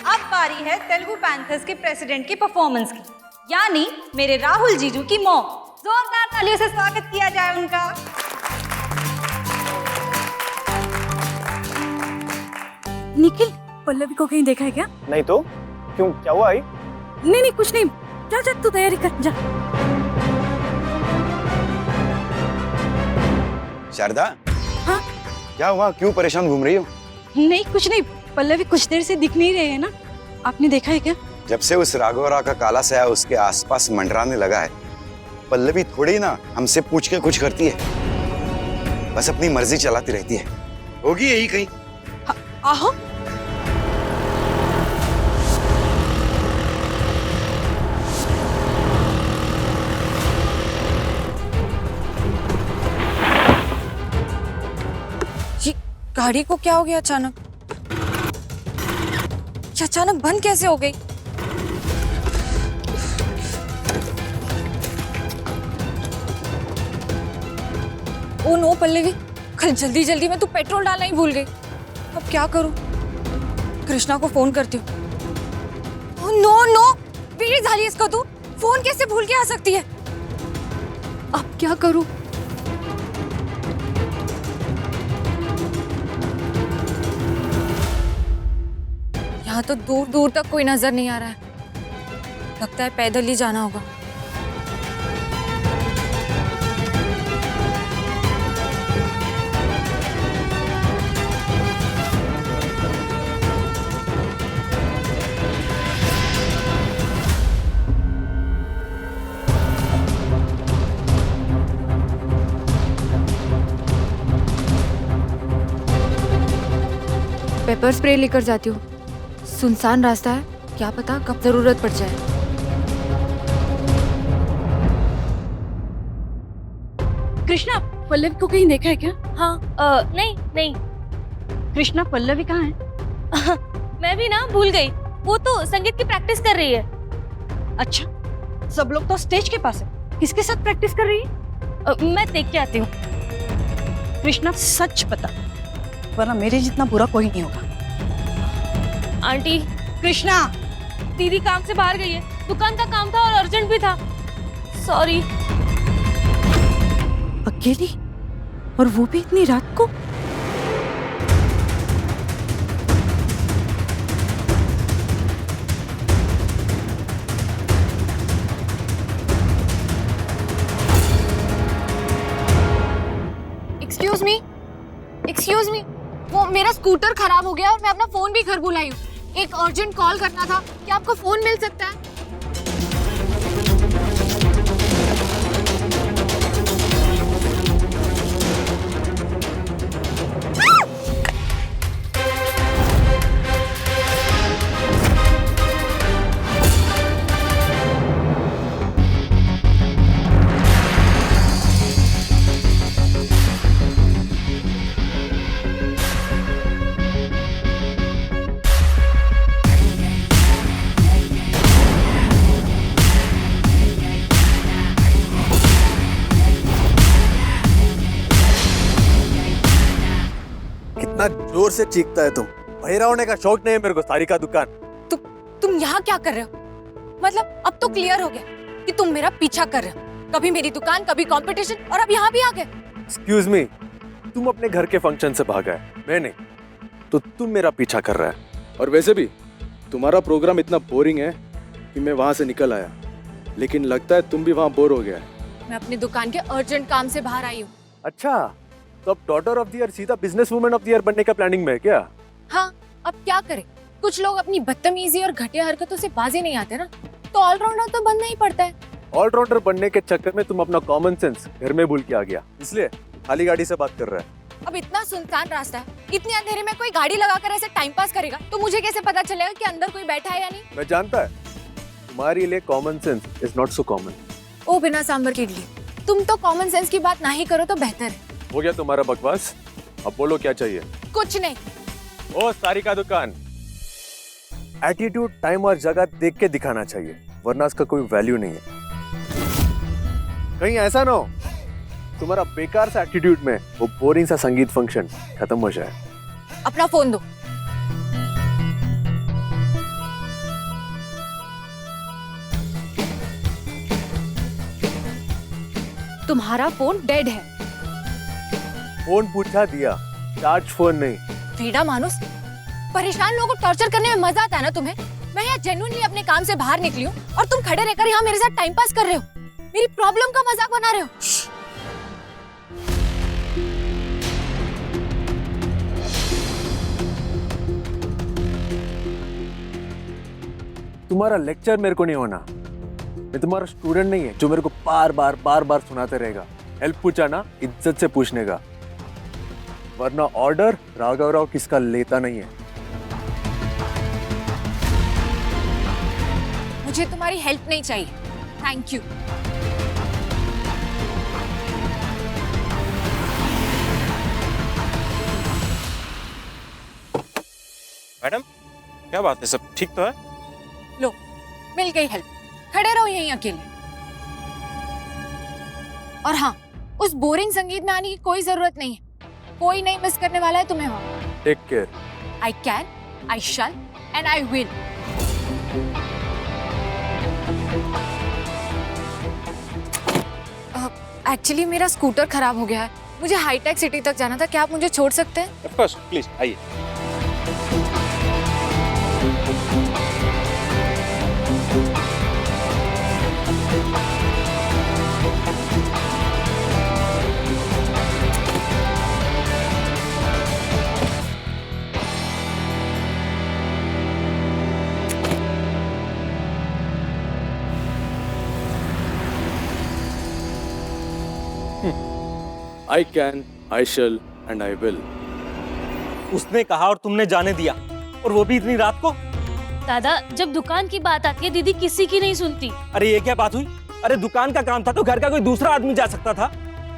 अब बारी है तेलुगु पैंथर्स के प्रेसिडेंट की परफॉर्मेंस की, यानी मेरे राहुल जीजू की मॉम। जोरदार तालियों से स्वागत किया जाए उनका। निखिल, पल्लवी को कहीं देखा है क्या? नहीं तो क्यों, क्या हुआ आई? नहीं कुछ नहीं, जा जा तू तैयारी कर जा। शारदा, हाँ? क्या हुआ, क्यों परेशान घूम रही हो? नहीं कुछ नहीं, पल्लवी कुछ देर से दिख नहीं रहे है ना, आपने देखा है क्या? जब से उस राघवरा का काला साया उसके आसपास मंडराने लगा है, पल्लवी थोड़ी ना हमसे पूछ के कुछ करती है, बस अपनी मर्जी चलाती रहती है। होगी यही कहीं। आहो, ये गाड़ी को क्या हो गया अचानक? ये अचानक बंद कैसे हो गई? ओ नो पल्लवी, कल जल्दी जल्दी में तू पेट्रोल डालना ही भूल गई। अब क्या करूं? कृष्णा को फोन करती हूँ। नो नो, वेरी झाली इसका, तू फोन कैसे भूल के आ सकती है? अब क्या करूं? यहाँ तो दूर दूर तक कोई नजर नहीं आ रहा है, लगता है पैदल ही जाना होगा। पेपर स्प्रे लेकर जाती हूँ, सुनसान रास्ता है, क्या पता कब जरूरत पड़ जाए। कृष्णा, पल्लवी को कहीं देखा है क्या? हाँ, नहीं कृष्णा, पल्लवी कहाँ है? मैं भी ना भूल गई, वो तो संगीत की प्रैक्टिस कर रही है। अच्छा, सब लोग तो स्टेज के पास है, किसके साथ प्रैक्टिस कर रही है? मैं देख के आती हूँ। कृष्णा सच बता, वरना मेरे जितना बुरा कोई नहीं होगा। आंटी, कृष्णा, दीदी काम से बाहर गई है, दुकान का काम था और अर्जेंट भी था। सॉरी। अकेली, और वो भी इतनी रात को? एक्सक्यूज मी, वो मेरा स्कूटर खराब हो गया और मैं अपना फोन भी घर भुलाई हूँ। एक अर्जेंट कॉल करना था, क्या आपको फोन मिल सकता है? कितना जोर से चीखता है तुम? बहिरा होने का शौक नहीं है मेरे को, सारी का दुकान। तुम यहाँ क्या कर रहे हो? मतलब अब तो क्लियर हो गया कि तुम मेरा पीछा कर रहे हो, कभी मेरी दुकान, कभी कंपटीशन, और अब यहाँ भी आ गए। एक्सक्यूज मी, तुम अपने घर के फंक्शन से भागा है, मैं नहीं, तो तुम मेरा पीछा कर रहा है। और वैसे भी तुम्हारा प्रोग्राम इतना बोरिंग है कि मैं वहां से निकल आया, लेकिन लगता है तुम भी वहां बोर हो गया है। मैं अपनी दुकान के अर्जेंट काम से बाहर आई हूँ। अच्छा, तो अब डॉटर ऑफ द ईयर सीधा business women of the year बनने का प्लानिंग में है क्या? हाँ, अब क्या करें, कुछ लोग अपनी बदतमीजी और घटिया हरकतों से बाजी नहीं आते ना, तो ऑलराउंडर तो बनना ही पड़ता है। ऑलराउंडर बनने के चक्कर में तुम अपना कॉमन सेंस घर में भूल के आ गया, इसलिए खाली गाड़ी से बात कर रहा है। अब इतना सुनसान रास्ता है, इतने अंधेरे में कोई गाड़ी लगाकर ऐसे टाइम पास करेगा तो मुझे कैसे पता चलेगा कि अंदर कोई बैठा है या नहीं? मैं जानता है, तुम्हारे लिए common sense is not so common. ओ बिना सांभर की इडली, तुम तो कॉमन सेंस की बात ना ही करो तो बेहतर है। हो गया तुम्हारा बकवास, अब बोलो क्या चाहिए? कुछ नहीं। ओ सारी का दुकान, एटीट्यूड टाइम और जगह देख के दिखाना चाहिए, वरना इसका कोई वैल्यू नहीं है। कहीं ऐसा ना हो तुम्हारा बेकार सा एटीट्यूड में वो बोरिंग सा संगीत फंक्शन खत्म हो जाए। अपना फोन दो। तुम्हारा फोन डेड है। फोन पूछा दिया, चार्ज फोन नहीं। वेड़ा मानुस, परेशान लोगों को टॉर्चर करने में मजा आता है ना तुम्हें? मैं यहाँ जेन्युइनली अपने काम से बाहर निकली हूँ और तुम खड़े रहकर यहाँ मेरे साथ टाइम पास कर रहे हो, मेरी प्रॉब्लम का मजाक बना रहे हो। तुम्हारा लेक्चर मेरे को नहीं होना। मैं तुम्हारा स्टूडेंट नहीं है जो मेरे को बार बार सुनाते रहेगा। हेल्प पूछा ना, इज्जत से पूछने का, वरना ऑर्डर राघव राव किसका लेता नहीं है। मुझे तुम्हारी हेल्प नहीं चाहिए, थैंक यू। मैडम क्या बात है, सब ठीक तो है? लो, मिल गई हेल्प, खड़े रहो यहीं अकेले। और हाँ, उस बोरिंग संगीत में आने की कोई जरूरत नहीं है, कोई नहीं मिस करने वाला है तुम्हें वहां। Take care. I can, I shall and I will. Actually मेरा स्कूटर खराब हो गया है, मुझे हाईटेक सिटी तक जाना था, क्या आप मुझे छोड़ सकते हैं? ऑफ कोर्स, प्लीज आइए। I can, I shall and I will. उसने कहा और तुमने जाने दिया, और वो भी इतनी रात को। दादा, जब दुकान की बात आती है दीदी किसी की नहीं सुनती। अरे ये क्या बात हुई? अरे दुकान का काम था तो घर का कोई दूसरा आदमी जा सकता था,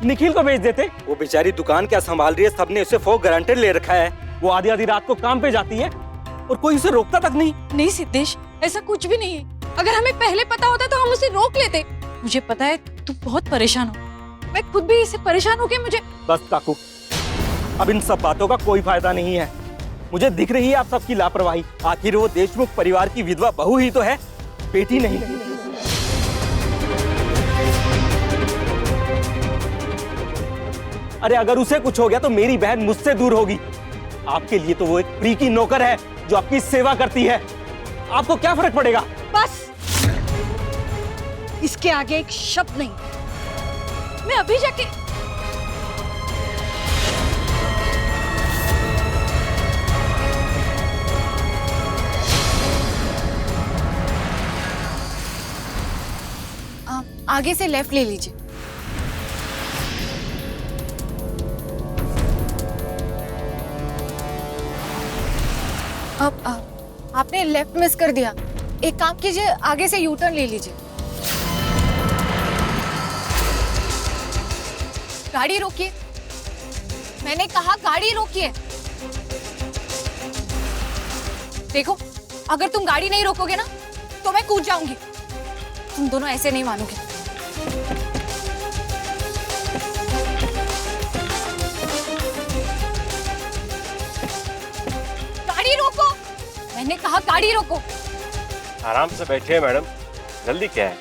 निखिल को भेज देते। वो बेचारी दुकान क्या संभाल रही है, सबने उसे फॉर गारंटेड ले रखा है। वो आधी आधी रात को काम पे जाती है और कोई उसे रोकता तक नहीं। नहीं सिद्धेश, ऐसा कुछ भी नहीं है। अगर हमें पहले पता होता तो हम उसे रोक लेते। मुझे पता है तू बहुत परेशान हो, मैं खुद भी इससे परेशान हो गई। मुझे बस काकू, अब इन सब बातों का कोई फायदा नहीं है। मुझे दिख रही है आप सबकी लापरवाही। आखिर वो देशमुख परिवार की विधवा बहू ही तो है, बेटी नहीं। अरे अगर उसे कुछ हो गया तो मेरी बहन मुझसे दूर होगी। आपके लिए तो वो एक फ्री की नौकर है जो आपकी सेवा करती है। आपको क्या फर्क पड़ेगा? बस, इसके आगे एक शब्द नहीं। मैं अभी जाके आगे से लेफ्ट ले लीजिए। अब आपने लेफ्ट मिस कर दिया, एक काम कीजिए, आगे से यू टर्न ले लीजिए। गाड़ी रोकिए, मैंने कहा गाड़ी रोकिए। देखो, अगर तुम गाड़ी नहीं रोकोगे ना तो मैं कूद जाऊंगी। तुम दोनों ऐसे नहीं मानोगे। गाड़ी रोको, मैंने कहा गाड़ी रोको। आराम से बैठिए मैडम, जल्दी क्या है?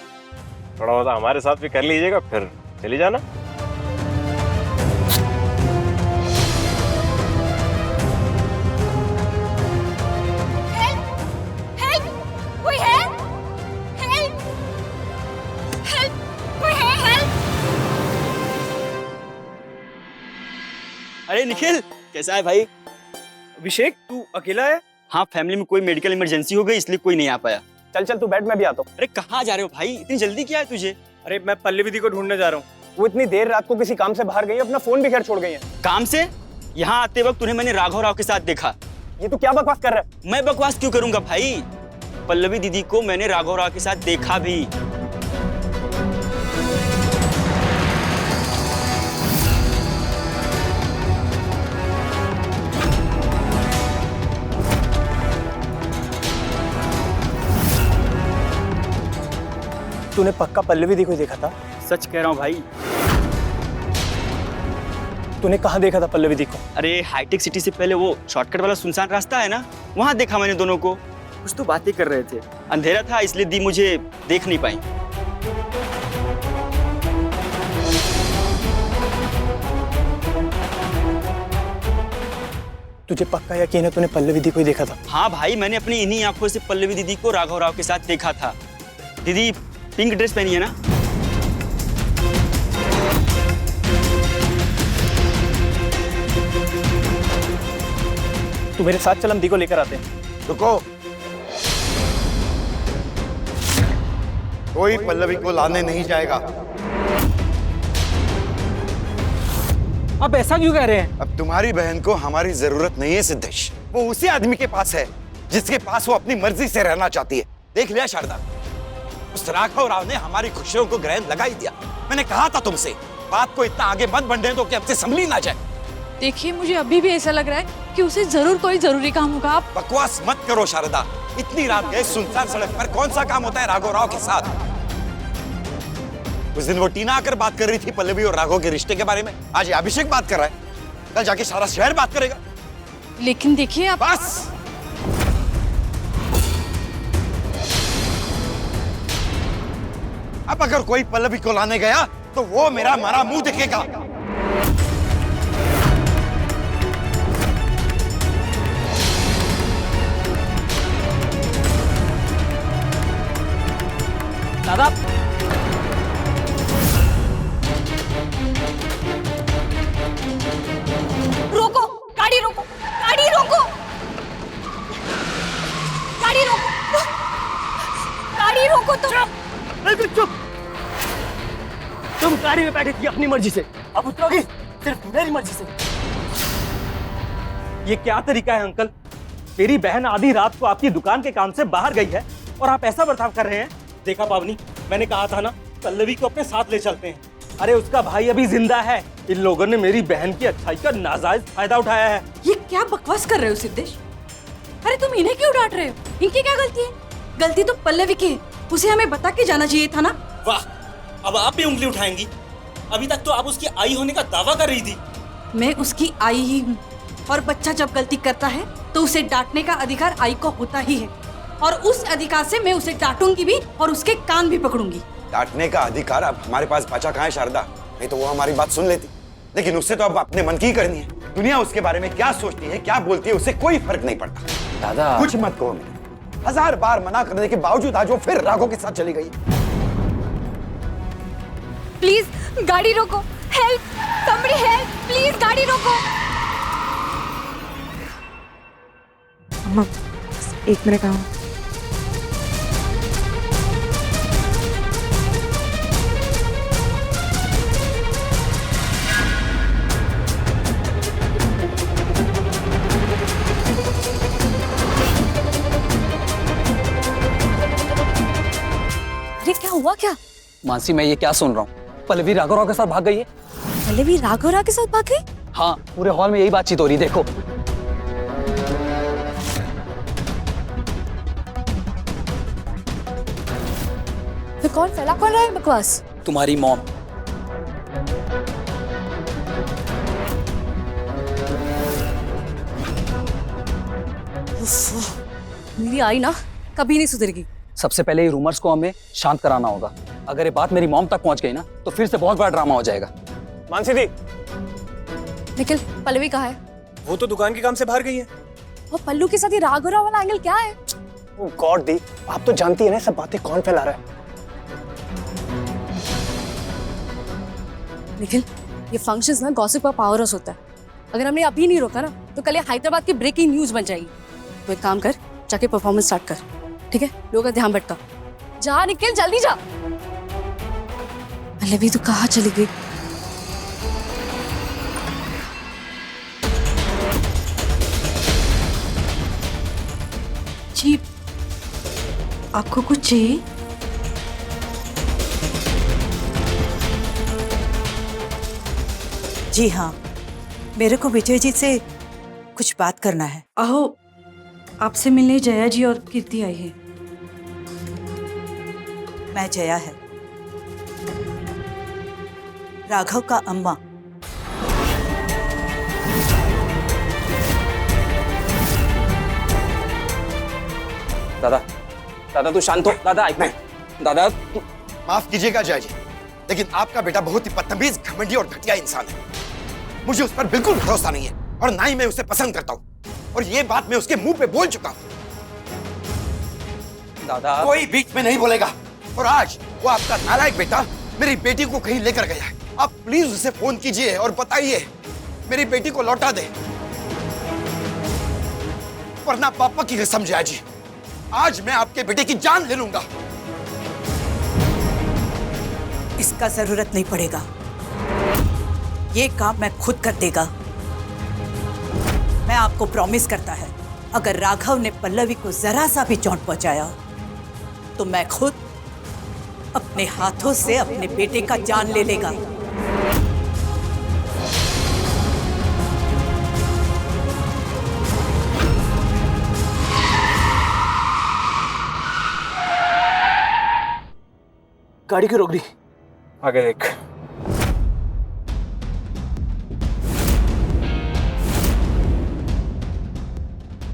थोड़ा बहुत हमारे साथ भी कर लीजिएगा, फिर चली जाना। अरे निखिल, कैसा है भाई? अभिषेक, तू अकेला है? हाँ, फैमिली में कोई मेडिकल इमरजेंसी हो गई इसलिए कोई नहीं आ पाया। चल चल तू बैठ, मैं भी आता हूँ। अरे कहाँ जा रहे हो भाई, इतनी जल्दी क्या है तुझे? अरे मैं पल्लवी दी को ढूंढने जा रहा हूँ। वो इतनी देर रात को किसी काम से बाहर गई, अपना फोन भी घर छोड़ गई है। काम से? यहाँ आते वक्त तुम्हें मैंने राघव राव के साथ देखा। ये तू क्या बकवास कर रहा है? मैं बकवास क्यों करूंगा भाई? पल्लवी दीदी को मैंने राघव राव के साथ देखा भी। तूने पक्का पल्लवी दी को देखा था? सच कह रहा हूँ भाई। तूने कहाँ देखा था पल्लवी दी को? अरे हाईटेक सिटी से पहले वो शॉर्टकट वाला सुनसान रास्ता है ना, वहाँ देखा मैंने दोनों को। कुछ तो बातें कर रहे थे, अंधेरा था इसलिए दी मुझे देख नहीं पाई। तुझे पक्का यकीन है तूने पल्लवी दी को ही देखा था? हाँ भाई, मैंने अपनी इन्हीं आंखों से पल्लवी दीदी को राघव राव के साथ देखा था। दीदी पिंक ड्रेस पहनी है ना? तू मेरे साथ चल, हम दी को लेकर आते हैं। रुको, कोई पल्लवी को लाने नहीं जाएगा। आप ऐसा क्यों कह रहे हैं? अब तुम्हारी बहन को हमारी जरूरत नहीं है सिद्धेश। वो उसी आदमी के पास है जिसके पास वो अपनी मर्जी से रहना चाहती है। देख लिया शारदा, उस राघव राव ने हमारी खुशियों को ग्रहण लगा ही दिया। मैंने कहा था तुमसे, बात को इतना आगे मत बढ़ने दो कि हमसे संभली ना जाए। देखिए, मुझे अभी भी ऐसा लग रहा है कि उसे जरूर कोई जरूरी काम होगा। आप बकवास मत करो शारदा। इतनी रात गए सुनसान सड़क पर कौन सा काम होता है राघव राव के साथ? उस दिन वो टीना आकर बात कर रही थी पल्लवी और राघव के रिश्ते के बारे में। आज ये अभिषेक बात कर रहा है, कल जाके सारा शहर बात करेगा। लेकिन देखिए आप, बस अब अगर कोई पल्लवी को लाने गया तो वो मेरा मरा मुंह दिखेगा। दादा, रोको, गाड़ी रोको, गाड़ी रोको, गाड़ी रोको, गाड़ी रोको। बिल्कुल चुप। तुम गाड़ी में बैठी थी अपनी मर्जी से, अब उतरोगी सिर्फ मेरी मर्जी से। ये क्या तरीका है अंकल? मेरी बहन आधी रात को आपकी दुकान के काम से बाहर गई है और आप ऐसा बर्ताव कर रहे हैं। देखा पावनी, मैंने कहा था ना, पल्लवी को अपने साथ ले चलते हैं। अरे उसका भाई अभी जिंदा है। इन लोगों ने मेरी बहन की अच्छाई का नाजायज फायदा उठाया है। ये क्या बकवास कर रहे हो सिद्धेश? अरे तुम इन्हें क्यों डांट रहे हो? इनकी क्या गलती है? गलती तो पल्लवी की है। उसे हमें बता के जाना चाहिए था ना। वाह, अब आप भी उंगली उठाएंगी? अभी तक तो आप उसकी आई होने का दावा कर रही थी। मैं उसकी आई ही हूँ, और बच्चा जब गलती करता है तो उसे डांटने का अधिकार आई को होता ही है, और उस अधिकार से मैं उसे डांटूंगी भी और उसके कान भी पकड़ूंगी। डांटने का अधिकार अब हमारे पास बचा कहाँ है शारदा? नहीं तो वो हमारी बात सुन लेती, लेकिन उससे तो अब अपने मन की ही करनी है। दुनिया उसके बारे में क्या सोचती है, क्या बोलती है, उससे कोई फर्क नहीं पड़ता। दादा, कुछ मत कहो। मैंने 1000 बार मना करने के बावजूद आज वो फिर राघव के साथ चली गई। प्लीज गाड़ी रोको, हेल्प, somebody हेल्प, प्लीज गाड़ी रोको। अम्मा, 1 मिनट आओ। अरे क्या हुआ क्या? मानसी, मैं ये क्या सुन रहा हूँ? पल्लवी राघव राव के साथ भाग गई है। पल्लवी राघव राव के साथ भाग गई? हाँ, पूरे हॉल में यही बातचीत हो रही, देखो। फिर कौन फैला कौन रहा है बकवास? तुम्हारी मॉम। मेरी आई ना कभी नहीं सुधरेगी। सबसे पहले ये रूमर्स को हमें शांत कराना होगा। अगर ये बात मेरी मॉम तक पहुंच गई ना तो फिर से बहुत बड़ा ड्रामा हो जाएगा। मानसी दी, निखिल, पल्लवी कहाँ है? वो तो दुकान के काम से बाहर गई है। वो पल्लू के साथ ही राघव राव वाला एंगल क्या है? गॉड दी, आप तो जानती है ना सब बातें कौन फैला रहा है। निखिल, ये फंक्शंस ना गॉसिप का पावर हाउस होता है। अगर हमने अभी नहीं रोका ना तो कल ये हैदराबाद की ब्रेकिंग न्यूज बन जाएगी। तो एक काम कर, जाके परफॉर्मेंस स्टार्ट कर, ठीक है? लोगों का ध्यान भटका। जा निखिल, जल्दी जा। पल्लवी तो कहाँ चली गई? जी, आपको कुछ चाहिए? जी हाँ, मेरे को विजय जी से कुछ बात करना है। आहो, आपसे मिलने जया जी और कीर्ति आई है। मैं जया है, राघव का अम्मा। दादा दादा तू शांत हो। दादा ऐक ना दादा तू माफ कीजिएगा जय जी, लेकिन आपका बेटा बहुत ही बदतमीज, घमंडी और घटिया इंसान है। मुझे उस पर बिल्कुल भरोसा नहीं है और ना ही मैं उसे पसंद करता हूँ, और ये बात मैं उसके मुंह पे बोल चुका हूँ। दादा कोई बीच में नहीं बोलेगा। और आज वो आपका नालायक बेटा मेरी बेटी को कहीं लेकर गया है। आप प्लीज उसे फोन कीजिए और बताइए मेरी बेटी को लौटा दे, वरना पापा की कसम जय जी, आज मैं आपके बेटे की जान ले लूंगा। इसका जरूरत नहीं पड़ेगा, ये काम मैं खुद कर देगा। मैं आपको प्रॉमिस करता है, अगर राघव ने पल्लवी को जरा सा भी चोट पहुंचाया तो मैं खुद अपने हाथों से अपने बेटे का जान ले लेगा। गाड़ी क्यों रोक दी? आगे देख।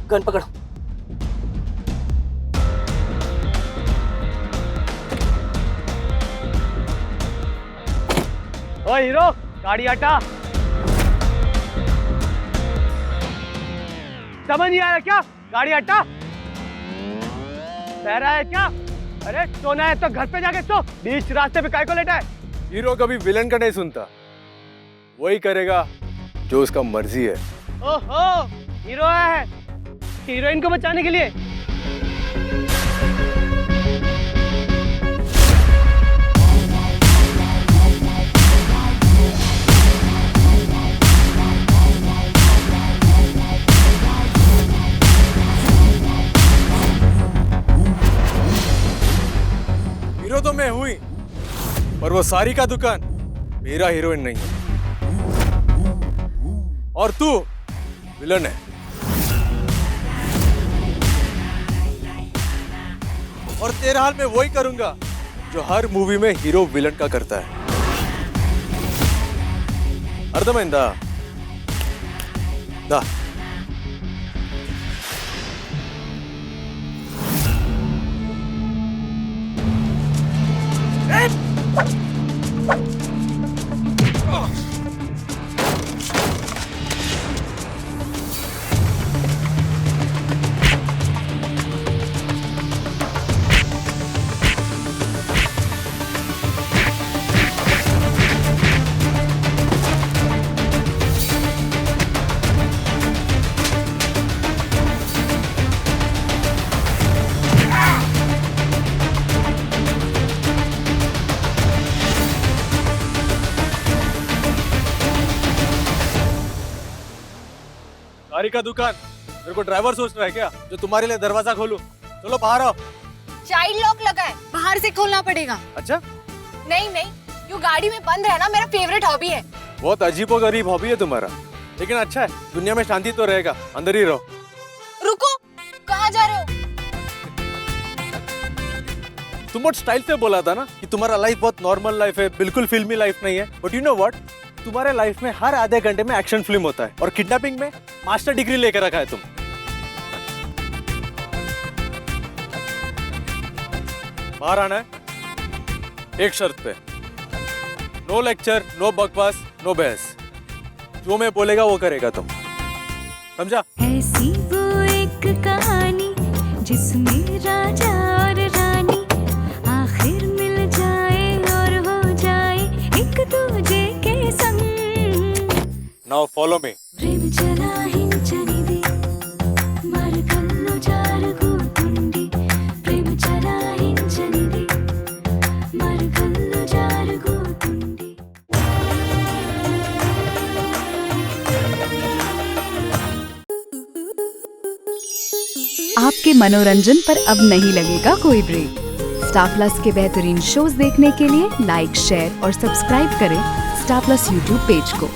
गन पकड़। ओ हीरो, गाड़ी हटा। समझ नहीं आया क्या? गाड़ी हटा। बह रहा है क्या? अरे सोना है तो घर पे जाके सो, बीच रास्ते पे काय को लेटा है? हीरो कभी विलन का नहीं सुनता, वही करेगा जो उसका मर्जी है। ओहो, हीरो आया है हीरोइन को बचाने के लिए। हीरो तो मैं हुई, पर वो सारी का दुकान मेरा हीरोइन नहीं है, और तू विलन है। और तेरे हाल में वही करूंगा जो हर मूवी में हीरो विलन का करता है। अर्थमैंदा दा गाड़ी का दुकान मेरे को ड्राइवर सोच रहा है क्या, जो तुम्हारे लिए दरवाजा खोलूं? चलो बाहर आओ। चाइल्ड लॉक लगा है, बाहर से खोलना पड़ेगा। अच्छा, नहीं नहीं, यूँ गाड़ी में बंद रहना मेरा फेवरेट हॉबी है। बहुत अजीबोगरीब हॉबी है तुम्हारा, लेकिन अच्छा है, दुनिया में शांति तो रहेगा। अंदर ही रहो। रुको, कहाँ जा रहे हो? तुम बहुत स्टाइल से बोला था ना कि तुम्हारा लाइफ बहुत नॉर्मल लाइफ है, बिल्कुल फिल्मी लाइफ नहीं है। बट यू नो व्हाट, तुम्हारे लाइफ में हर आधे घंटे में एक्शन फिल्म होता है, और किडनैपिंग में मास्टर डिग्री लेकर रखा है तुम। बाहर आना है, एक शर्त पे। नो लेक्चर, नो बकवास, नो बहस। जो मैं बोलेगा वो करेगा तुम, समझा? ऐसी वो एक कहानी जिसमें राजा और रानी आखिर मिल जाए और हो जाए एक दूजे के संग। Now follow me. प्रेम चला हिंचनिदी मार्गल्लो जारगुतुंडी, प्रेम चला हिंचनिदी मार्गल्लो जारगुतुंडी। आपके मनोरंजन पर अब नहीं लगेगा कोई ब्रेक। स्टार प्लस के बेहतरीन शोज देखने के लिए लाइक, शेयर और सब्सक्राइब करें स्टार प्लस यूट्यूब पेज को।